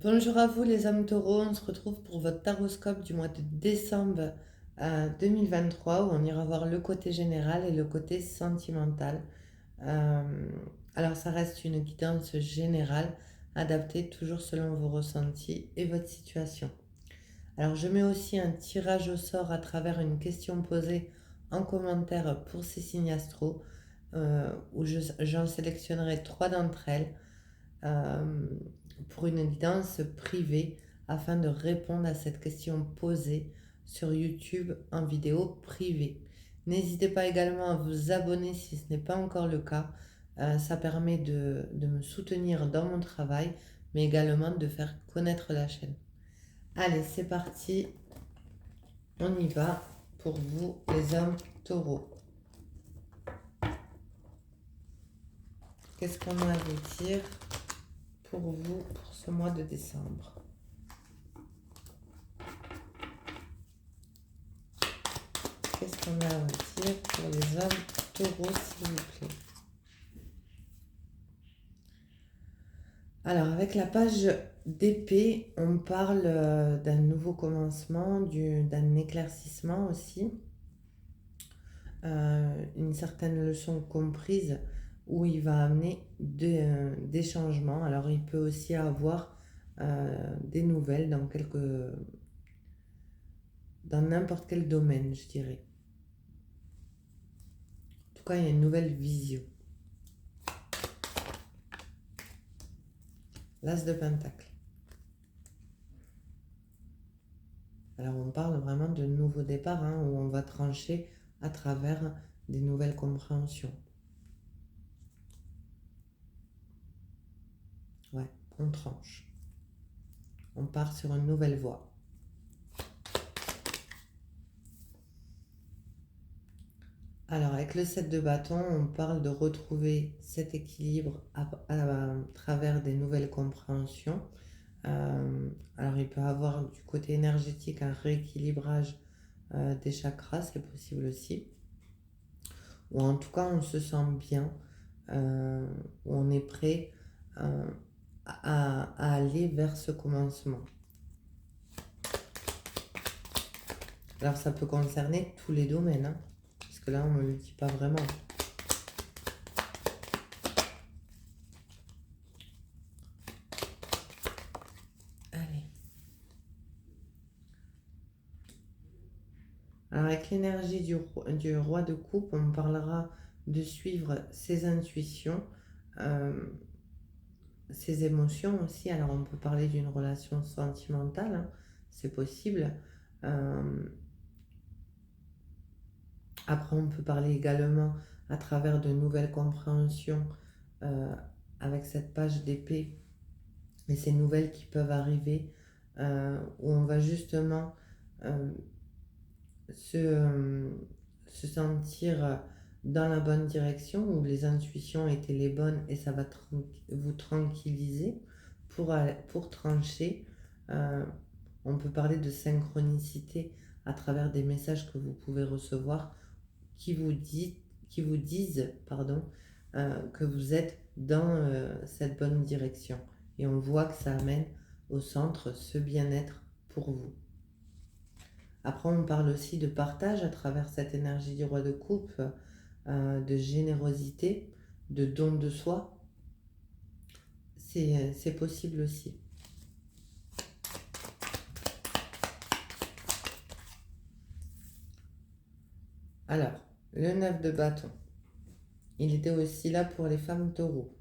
Bonjour à vous les âmes taureaux, on se retrouve pour votre taroscope du mois de décembre 2023 où on ira voir le côté général et le côté sentimental. Euh, alors ça reste une guidance générale adaptée toujours selon vos ressentis et votre situation. Alors je mets aussi un tirage au sort à travers une question posée en commentaire pour ces signes astro où j'en sélectionnerai trois d'entre elles euh, pour une guidance privée afin de répondre à cette question posée sur YouTube en vidéo privée. N'hésitez pas également à vous abonner si ce n'est pas encore le cas. Ça permet de me soutenir dans mon travail, mais également de faire connaître la chaîne. Allez, c'est parti. On y va pour vous, les hommes taureaux. Qu'est-ce qu'on a à vous dire pour vous pour ce mois de décembre? Qu'est-ce qu'on a à vous dire pour les hommes taureaux, s'il vous plaît? Alors, avec la page d'épée, on parle d'un nouveau commencement, d'un éclaircissement aussi, une certaine leçon comprise où il va amener des changements. Alors, il peut aussi avoir des nouvelles dans n'importe quel domaine, je dirais. En tout cas, il y a une nouvelle vision. L'As de Pentacle. Alors on parle vraiment de nouveaux départs où on va trancher à travers des nouvelles compréhensions. Ouais, on tranche. On part sur une nouvelle voie. Alors avec le 7 de bâton, on parle de retrouver cet équilibre à travers des nouvelles compréhensions. Alors il peut y avoir du côté énergétique un rééquilibrage des chakras, c'est possible aussi. Ou en tout cas on se sent bien, où on est prêt à aller vers ce commencement. Alors ça peut concerner tous les domaines, parce que là on ne me le dit pas vraiment. Allez. Alors avec l'énergie du roi de coupe, on parlera de suivre ses intuitions, ses émotions aussi. Alors on peut parler d'une relation sentimentale, c'est possible. Après, on peut parler également à travers de nouvelles compréhensions euh, avec cette page d'épée et ces nouvelles qui peuvent arriver où on va justement euh, se, euh, se sentir dans la bonne direction, où les intuitions étaient les bonnes et ça va vous tranquilliser pour trancher. Euh, on peut parler de synchronicité à travers des messages que vous pouvez recevoir qui vous, dit, qui vous disent que vous êtes dans cette bonne direction. Et on voit que ça amène au centre ce bien-être pour vous. Après, on parle aussi de partage à travers cette énergie du roi de coupe, de générosité, de don de soi. C'est possible aussi. Alors, le 9 de bâton, il était aussi là pour les femmes taureaux.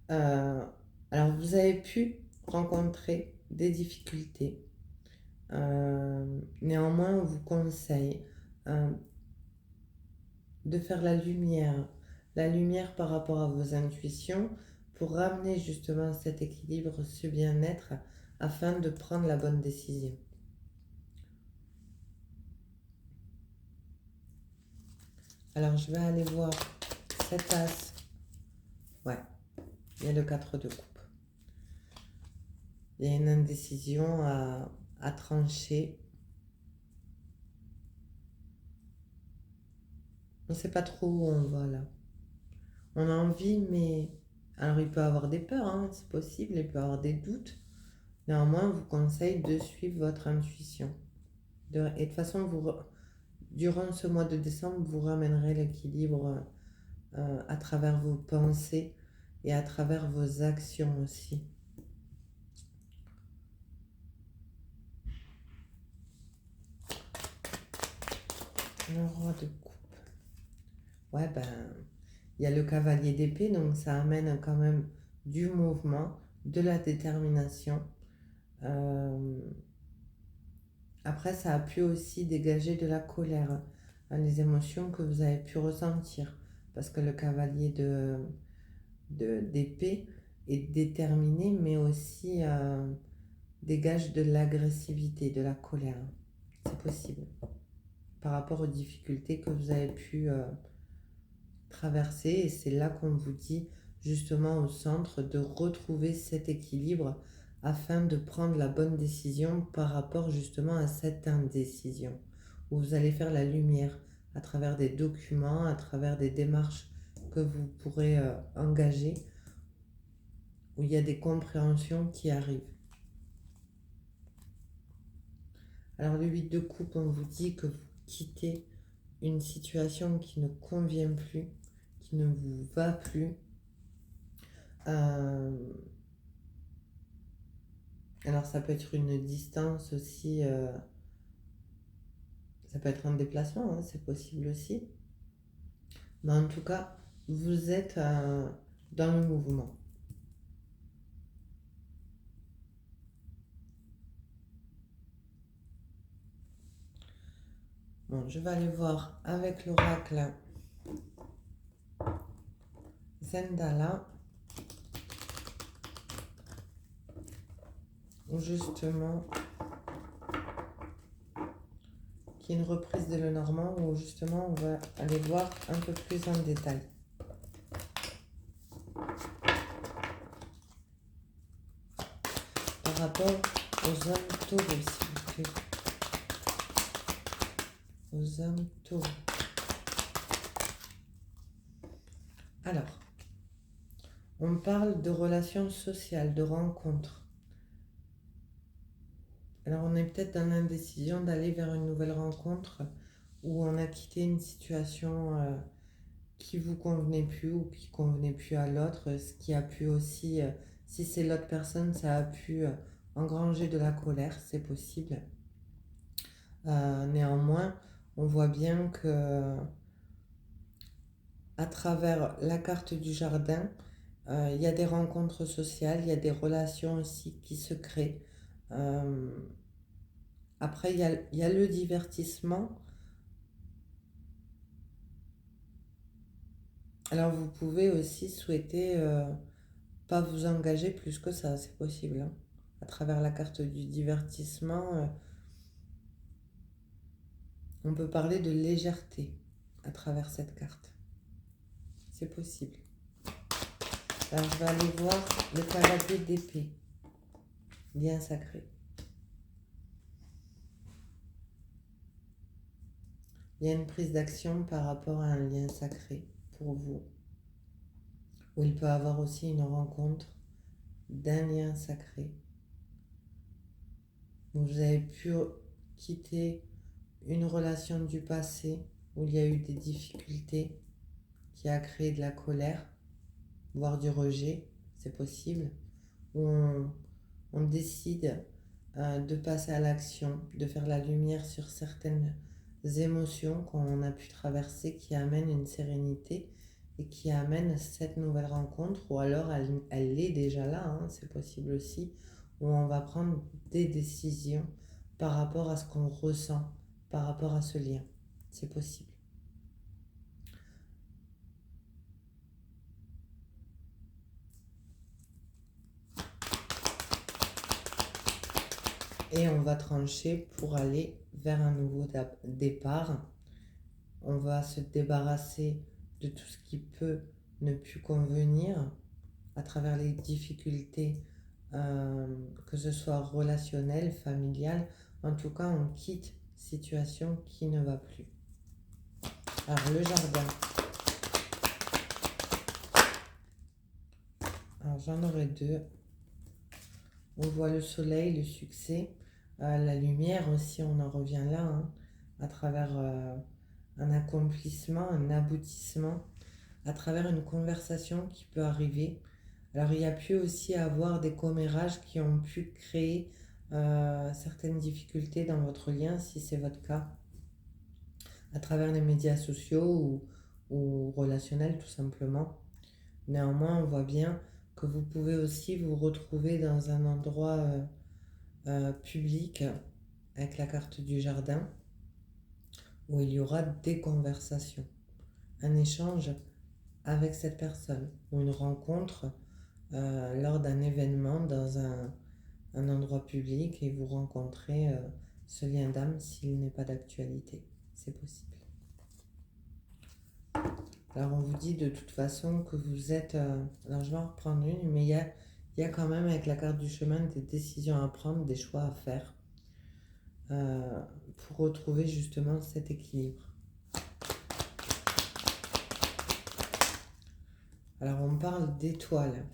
Alors, vous avez pu rencontrer des difficultés. Néanmoins, on vous conseille de faire la lumière par rapport à vos intuitions pour ramener justement cet équilibre, ce bien-être, afin de prendre la bonne décision. Alors, je vais aller voir cet as. Ouais, il y a le 4 de coupe. Il y a une indécision à trancher. On ne sait pas trop où on va là. On a envie, mais Alors, il peut avoir des peurs, hein, c'est possible, il peut avoir des doutes. Néanmoins, on vous conseille de suivre votre intuition. Et de toute façon, durant ce mois de décembre, vous ramènerez l'équilibre à travers vos pensées et à travers vos actions aussi. Le roi de coupe. Ouais, ben, il y a le cavalier d'épée, donc ça amène quand même du mouvement, de la détermination. Après, ça a pu aussi dégager de la colère, hein, les émotions que vous avez pu ressentir. Parce que le cavalier d'épée est déterminé, mais aussi dégage de l'agressivité, de la colère. C'est possible. Par rapport aux difficultés que vous avez pu traverser. Et c'est là qu'on vous dit, justement au centre, de retrouver cet équilibre afin de prendre la bonne décision par rapport justement à cette indécision, où vous allez faire la lumière à travers des documents, à travers des démarches que vous pourrez engager, où il y a des compréhensions qui arrivent. Alors le 8 de coupe, on vous dit que vous quittez une situation qui ne convient plus, qui ne vous va plus. Alors ça peut être une distance aussi, ça peut être un déplacement, hein, c'est possible aussi. Mais en tout cas, vous êtes dans le mouvement. Bon, je vais aller voir avec l'oracle Zendala, où justement, qui est une reprise de Lenormand, où justement on va aller voir un peu plus en détail. Par rapport aux hommes taureaux, s'il vous plaît. Aux hommes taureaux. Alors, on parle de relations sociales, de rencontres. Alors on est peut-être dans l'indécision d'aller vers une nouvelle rencontre où on a quitté une situation qui vous convenait plus ou qui convenait plus à l'autre, ce qui a pu aussi, si c'est l'autre personne, ça a pu engranger de la colère, c'est possible. Néanmoins, on voit bien que à travers la carte du jardin, il y a des rencontres sociales, il y a des relations aussi qui se créent. Après, il y a le divertissement. Alors, vous pouvez aussi souhaiter pas vous engager plus que ça, c'est possible, hein. À travers la carte du divertissement, on peut parler de légèreté à travers cette carte. C'est possible. Alors, je vais aller voir le cavalier d'épée, lien sacré. Il y a une prise d'action par rapport à un lien sacré pour vous, où il peut y avoir aussi une rencontre d'un lien sacré, où vous avez pu quitter une relation du passé, où il y a eu des difficultés, qui a créé de la colère, voire du rejet, c'est possible, où on décide de passer à l'action, de faire la lumière sur certaines émotions qu'on a pu traverser qui amènent une sérénité et qui amènent cette nouvelle rencontre, ou alors elle est déjà là, hein, c'est possible aussi, où on va prendre des décisions par rapport à ce qu'on ressent, par rapport à ce lien, c'est possible. Et on va trancher pour aller vers un nouveau départ. On va se débarrasser de tout ce qui peut ne plus convenir à travers les difficultés, que ce soit relationnelles, familiales. En tout cas, on quitte situation qui ne va plus. Alors, le jardin. Alors j'en aurai deux. On voit le soleil, le succès, la lumière aussi, on en revient là, hein, à travers un accomplissement, un aboutissement, à travers une conversation qui peut arriver. Alors il y a pu aussi avoir des commérages qui ont pu créer certaines difficultés dans votre lien, si c'est votre cas, à travers les médias sociaux ou relationnels tout simplement. Néanmoins, on voit bien que vous pouvez aussi vous retrouver dans un endroit public avec la carte du jardin où il y aura des conversations, un échange avec cette personne ou une rencontre lors d'un événement dans un endroit public et vous rencontrez ce lien d'âme s'il n'est pas d'actualité. C'est possible. Alors on vous dit de toute façon que vous êtes... alors je vais en reprendre une, mais il y a quand même avec la carte du chemin des décisions à prendre, des choix à faire pour retrouver justement cet équilibre. Alors on parle d'étoiles.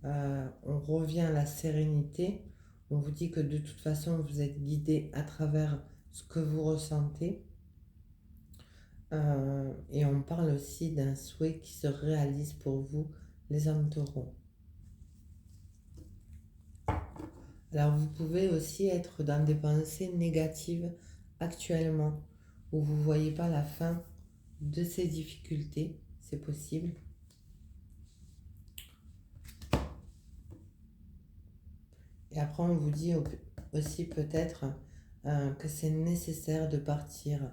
On revient à la sérénité. On vous dit que de toute façon vous êtes guidé à travers ce que vous ressentez. Et on parle aussi d'un souhait qui se réalise pour vous, les hommes taureaux. Alors vous pouvez aussi être dans des pensées négatives actuellement, où vous ne voyez pas la fin de ces difficultés, c'est possible. Et après on vous dit aussi peut-être que c'est nécessaire de partir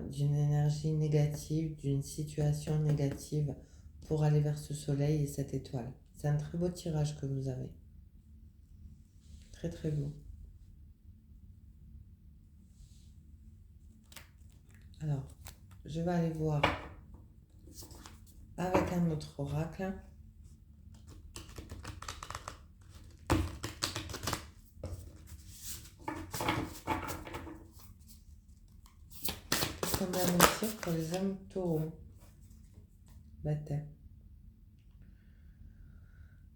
d'une énergie négative, d'une situation négative pour aller vers ce soleil et cette étoile. C'est un très beau tirage que vous avez. Très très beau. Alors, je vais aller voir avec un autre oracle. Qu'est-ce qu'on a à nous dire pour les hommes taureaux? Bataille.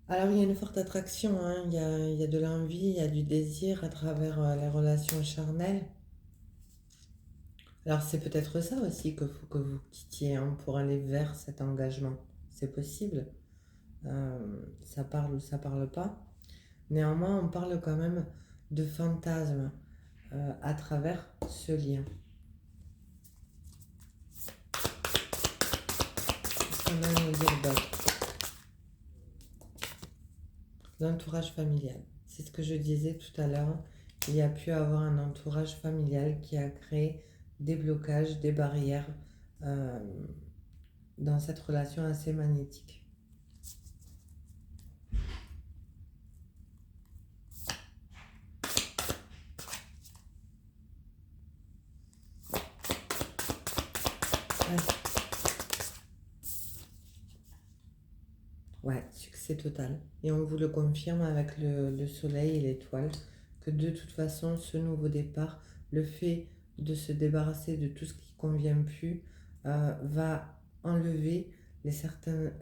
Alors, il y a une forte attraction, hein. Il y a de l'envie, il y a du désir à travers les relations charnelles. Alors, c'est peut-être ça aussi qu'il faut que vous quittiez hein, pour aller vers cet engagement. C'est possible. Ça parle ou ça parle pas. Néanmoins, on parle quand même de fantasmes à travers ce lien. Qu'est-ce qu'on a à nous dire d'autre? L'entourage familial. C'est ce que je disais tout à l'heure. Il y a pu avoir un entourage familial qui a créé des blocages, des barrières dans cette relation assez magnétique. Ouais, succès total. Et on vous le confirme avec le soleil et l'étoile, que de toute façon, ce nouveau départ, le fait de se débarrasser de tout ce qui ne convient plus, va enlever les certaines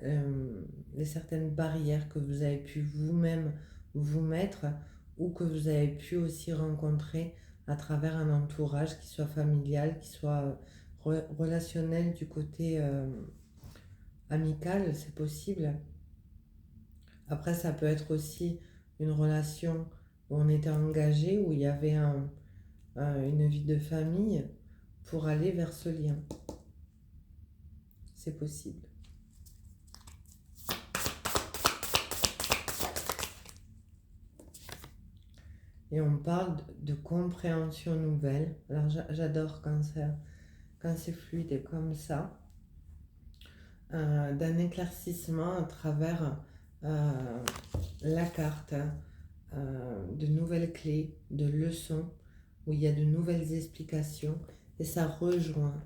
barrières que vous avez pu vous-même vous mettre ou que vous avez pu aussi rencontrer à travers un entourage qui soit familial, qui soit relationnel du côté amical, c'est possible. Après, ça peut être aussi une relation où on était engagé, où il y avait une vie de famille pour aller vers ce lien. C'est possible. Et on parle de compréhension nouvelle. Alors j'adore quand c'est fluide comme ça. D'un éclaircissement à travers la carte, de nouvelles clés, de leçons, où il y a de nouvelles explications. Et ça rejoint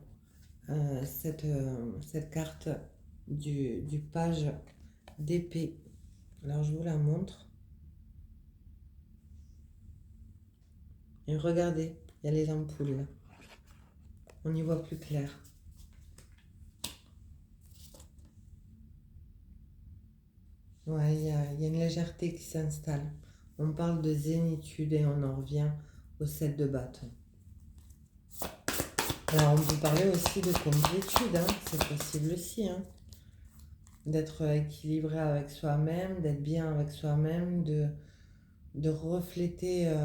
cette carte du page d'épée. Alors je vous la montre. Et regardez, il y a les ampoules là. On y voit plus clair. Ouais, il y a une légèreté qui s'installe. On parle de zénitude et on en revient au 7 de bâton. Alors, on peut parler aussi de complétude, hein, c'est possible aussi, hein, d'être équilibré avec soi-même, d'être bien avec soi-même, de refléter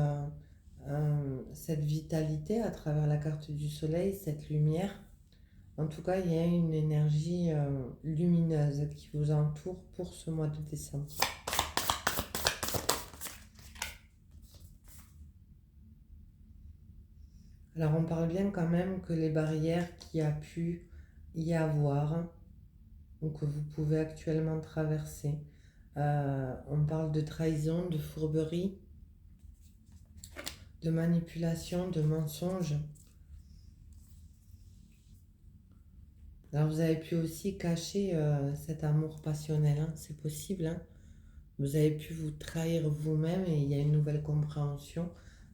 cette vitalité à travers la carte du soleil, cette lumière. En tout cas, il y a une énergie lumineuse qui vous entoure pour ce mois de décembre. Alors, on parle bien quand même que les barrières qu'il y a pu y avoir, ou que vous pouvez actuellement traverser, on parle de trahison, de fourberie, de manipulation, de mensonge. Alors, vous avez pu aussi cacher cet amour passionnel, hein, c'est possible, hein. Vous avez pu vous trahir vous-même et il y a une nouvelle compréhension,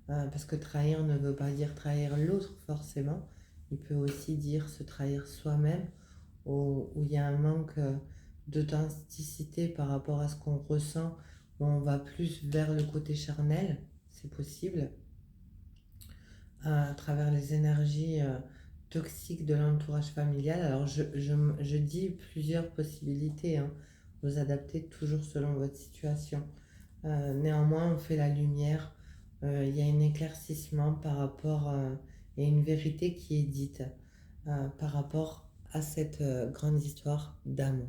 parce que trahir ne veut pas dire trahir l'autre forcément. Il peut aussi dire se trahir soi-même, où il y a un manque d'authenticité par rapport à ce qu'on ressent, où on va plus vers le côté charnel, c'est possible, à travers les énergies toxiques de l'entourage familial. Alors je dis plusieurs possibilités, hein. Vous adaptez toujours selon votre situation. Néanmoins, on fait la lumière. Il y a un éclaircissement par rapport et une vérité qui est dite par rapport à cette grande histoire d'amour.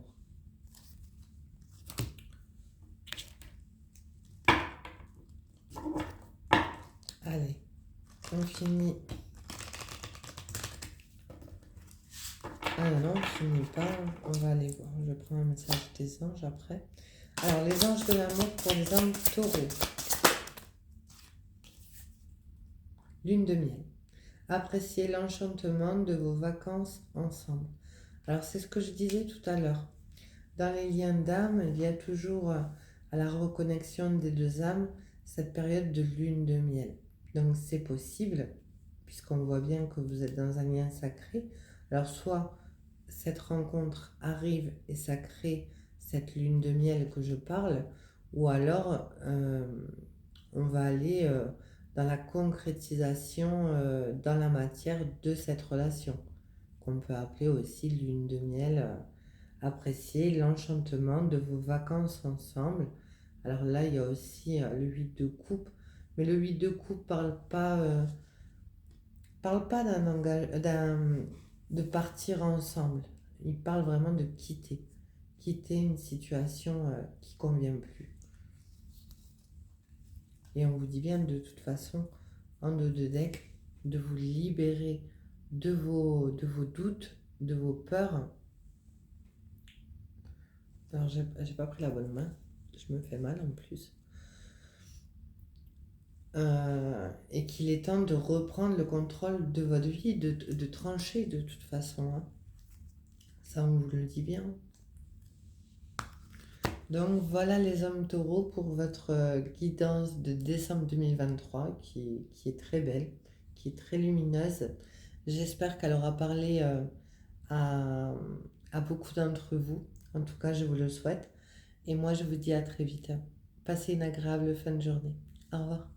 Allez, on finit. Ah non, on finit pas. On va aller voir. Je prends un message des anges après. Alors, les anges de l'amour pour les hommes taureaux. Lune de miel. Appréciez l'enchantement de vos vacances ensemble. Alors, c'est ce que je disais tout à l'heure. Dans les liens d'âme, il y a toujours à la reconnexion des deux âmes cette période de lune de miel. Donc, c'est possible, puisqu'on voit bien que vous êtes dans un lien sacré. Alors, soit cette rencontre arrive et ça crée cette lune de miel que je parle, ou alors on va aller dans la concrétisation dans la matière de cette relation, qu'on peut appeler aussi lune de miel. Apprécier l'enchantement de vos vacances ensemble. Alors là, il y a aussi le 8 de coupe, mais le 8 de coupe parle pas de partir ensemble. Il parle vraiment de quitter une situation qui convient plus. Et on vous dit bien de toute façon, en dos de deck, de vous libérer de vos doutes, de vos peurs. Alors j'ai pas pris la bonne main, je me fais mal en plus. Et qu'il est temps de reprendre le contrôle de votre vie, de trancher de toute façon, hein. Ça, on vous le dit bien. Donc voilà les hommes taureaux pour votre guidance de décembre 2023 qui est très belle, qui est très lumineuse. J'espère qu'elle aura parlé à, à beaucoup d'entre vous. En tout cas, je vous le souhaite. Et moi, je vous dis à très vite. Passez une agréable fin de journée. Au revoir.